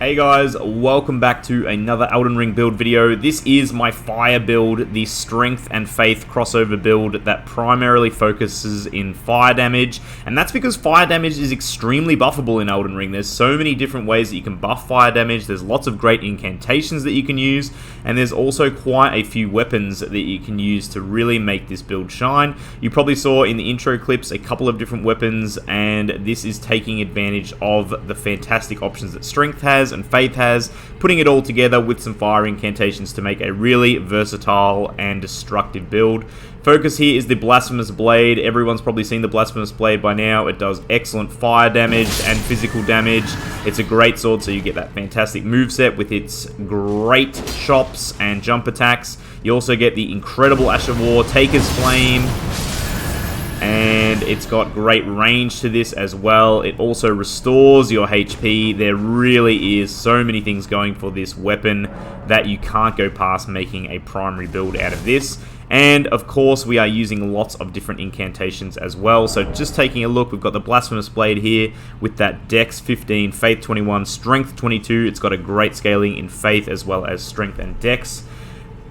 Hey guys, welcome back to another Elden Ring build video. This is my fire build, the strength and faith crossover build that primarily focuses in fire damage, and that's because fire damage is extremely buffable in Elden Ring. There's so many different ways that you can buff fire damage. There's lots of great incantations that you can use, and there's also quite a few weapons that you can use to really make this build shine. You probably saw in the intro clips a couple of different weapons, and this is taking advantage of the fantastic options that strength has and faith has, putting it all together with some fire incantations to make a really versatile and destructive build. Focus here is the Blasphemous blade. Everyone's probably seen the Blasphemous blade by now. It does excellent fire damage and physical damage. It's a great sword, so you get that fantastic moveset with its great chops and jump attacks. You also get the incredible Ash of War, Taker's Flame, and it's got great range to this as well. It also restores your HP. There really is so many things going for this weapon that you can't go past making a primary build out of this. And of course we are using lots of different incantations as well. So just taking a look, we've got the Blasphemous blade here with that Dex 15, Faith 21, Strength 22. It's got a great scaling in Faith as well as Strength and Dex.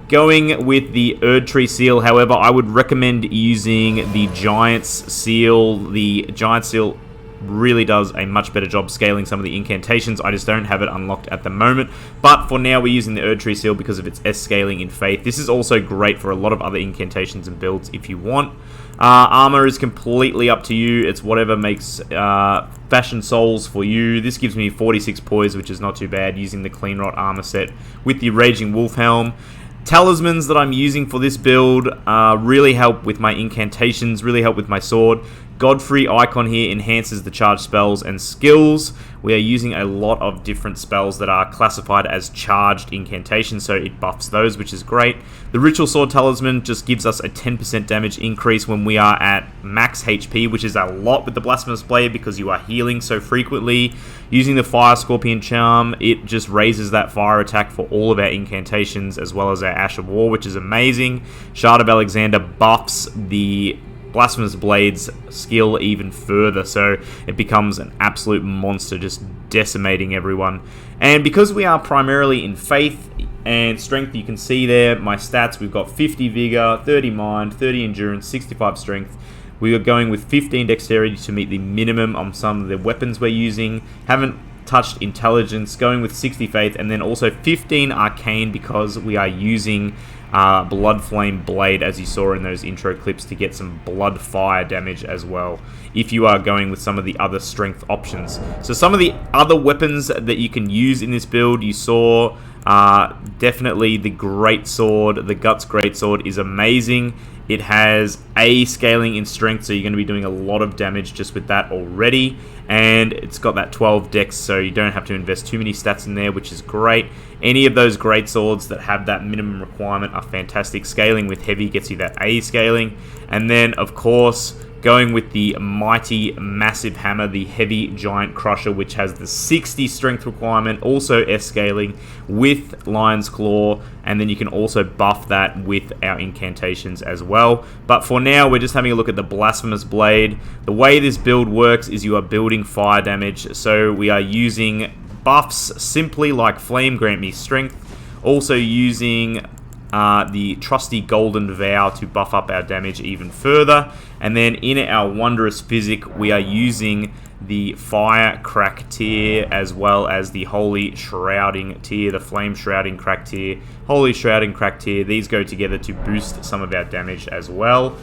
Going with the Erdtree Seal, however, I would recommend using the Giant's Seal. The Giant Seal really does a much better job scaling some of the incantations. I just don't have it unlocked at the moment. But for now, we're using the Erdtree Seal because of its S scaling in Faith. This is also great for a lot of other incantations and builds if you want. Armor is completely up to you. It's whatever makes fashion souls for you. This gives me 46 poise, which is not too bad, using the Clean Rot armor set with the Raging Wolf Helm. Talismans that I'm using for this build really help with my incantations, really help with my sword. Godfrey icon here enhances the charged spells and skills. We are using a lot of different spells that are classified as charged incantations, so it buffs those, which is great. The Ritual Sword Talisman just gives us a 10% damage increase when we are at max HP, which is a lot with the Blasphemous blade because you are healing so frequently. Using the Fire Scorpion Charm, it just raises that fire attack for all of our incantations as well as our Ash of War, which is amazing. Shard of Alexander buffs the Blasphemous Blade's skill even further, so it becomes an absolute monster, just decimating everyone. And because we are primarily in Faith and Strength, you can see there my stats. We've got 50 Vigor, 30 Mind, 30 Endurance, 65 Strength. We are going with 15 Dexterity to meet the minimum on some of the weapons we're using. Haven't touched Intelligence, going with 60 Faith, and then also 15 Arcane because we are using Blood Flame Blade, as you saw in those intro clips, to get some blood fire damage as well, if you are going with some of the other strength options. So some of the other weapons that you can use in this build, you saw definitely the Great Sword. The Guts Great Sword is amazing. It has A scaling in strength, so you're going to be doing a lot of damage just with that already. And it's got that 12 dex, so you don't have to invest too many stats in there, which is great. Any of those great swords that have that minimum requirement are fantastic. Scaling with heavy gets you that A scaling. And then, of course, going with the mighty massive hammer, the heavy giant crusher, which has the 60 strength requirement, also S scaling with Lion's Claw, and then you can also buff that with our incantations as well. But for now, we're just having a look at the Blasphemous blade. The way this build works is you are building fire damage, so we are using buffs simply like Flame grant me strength, also using the trusty Golden Vow to buff up our damage even further. And then in our Wondrous Physic, we are using the Fire Crack tier as well as the Holy Shrouding tier, the Flame Shrouding Crack tier, Holy Shrouding Crack tier. These go together to boost some of our damage as well.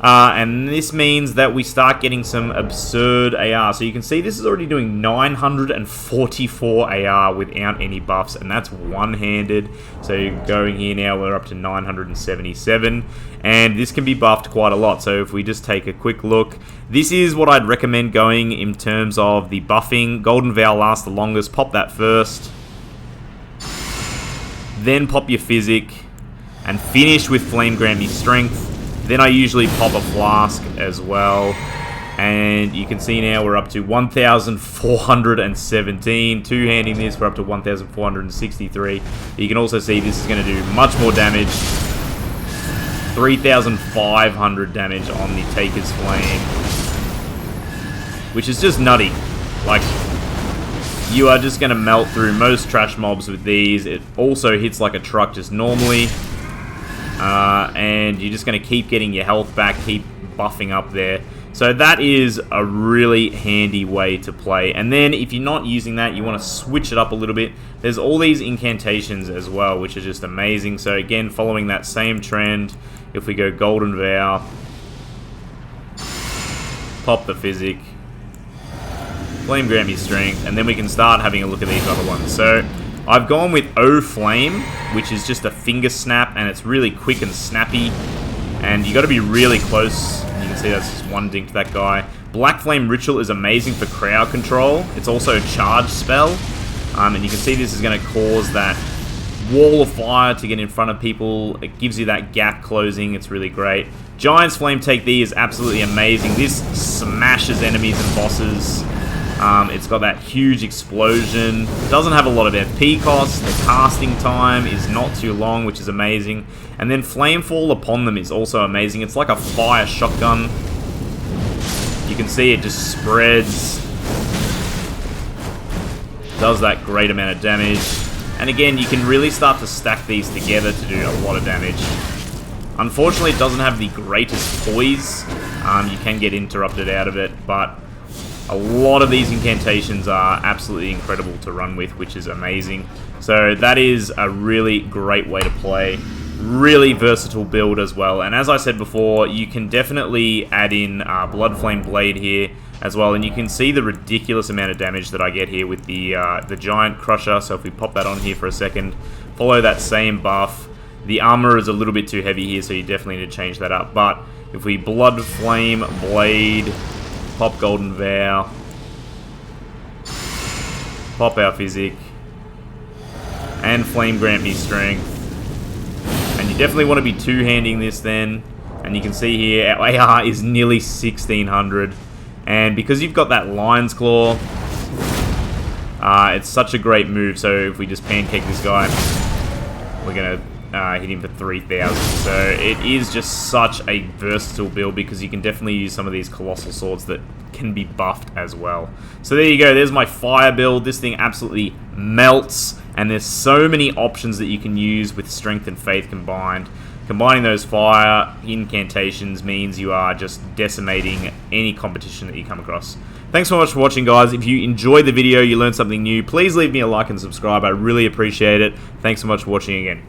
And this means that we start getting some absurd AR. So you can see this is already doing 944 AR without any buffs, and that's one-handed. So going here now, we're up to 977, and this can be buffed quite a lot. So if we just take a quick look, this is what I'd recommend going in terms of the buffing. Golden Vow lasts the longest. Pop that first, then pop your Physic, and finish with Flame grant me strength. Then I usually pop a flask as well. And you can see now we're up to 1,417. Two-handing this, we're up to 1,463. You can also see this is going to do much more damage. 3,500 damage on the Taker's Flame, which is just nutty. Like, you are just going to melt through most trash mobs with these. It also hits like a truck just normally. And you're just going to keep getting your health back, keep buffing up there. So that is a really handy way to play. And then if you're not using that, you want to switch it up a little bit. There's all these incantations as well, which are just amazing. So again, following that same trend, if we go Golden Vow, pop the Physic, Flame grant me strength, and then we can start having a look at these other ones. So I've gone with O Flame, which is just a finger snap, and it's really quick and snappy. And you got to be really close. You can see that's just one dink to that guy. Black Flame Ritual is amazing for crowd control. It's also a charge spell. And you can see this is going to cause that wall of fire to get in front of people. It gives you that gap closing. It's really great. Giant's Flame Take Thee is absolutely amazing. This smashes enemies and bosses. It's got that huge explosion. Doesn't have a lot of FP cost. The casting time is not too long, which is amazing. And then Flamefall upon them is also amazing. It's like a fire shotgun. You can see it just spreads. Does that great amount of damage. And again, you can really start to stack these together to do a lot of damage. Unfortunately, it doesn't have the greatest poise. You can get interrupted out of it, but a lot of these incantations are absolutely incredible to run with, which is amazing. So that is a really great way to play. Really versatile build as well. And as I said before, you can definitely add in Blood Flame Blade here as well. And you can see the ridiculous amount of damage that I get here with the Giant Crusher. So if we pop that on here for a second, follow that same buff. The armor is a little bit too heavy here, so you definitely need to change that up. But if we Blood Flame Blade, pop Golden Vow, pop our Physic, and Flame Grant Me Strength. And you definitely want to be two-handing this then. And you can see here, our AR is nearly 1600. And because you've got that Lion's Claw, it's such a great move. So if we just pancake this guy, we're going to hit him for 3000. So it is just such a versatile build because you can definitely use some of these colossal swords that can be buffed as well. So there you go, there's my fire build. This thing absolutely melts, and there's so many options that you can use with strength and faith combined. Combining those fire incantations means you are just decimating any competition that you come across. Thanks so much for watching, guys. If you enjoyed the video, you learned something new, please leave me a like and subscribe. I really appreciate it. Thanks so much for watching again.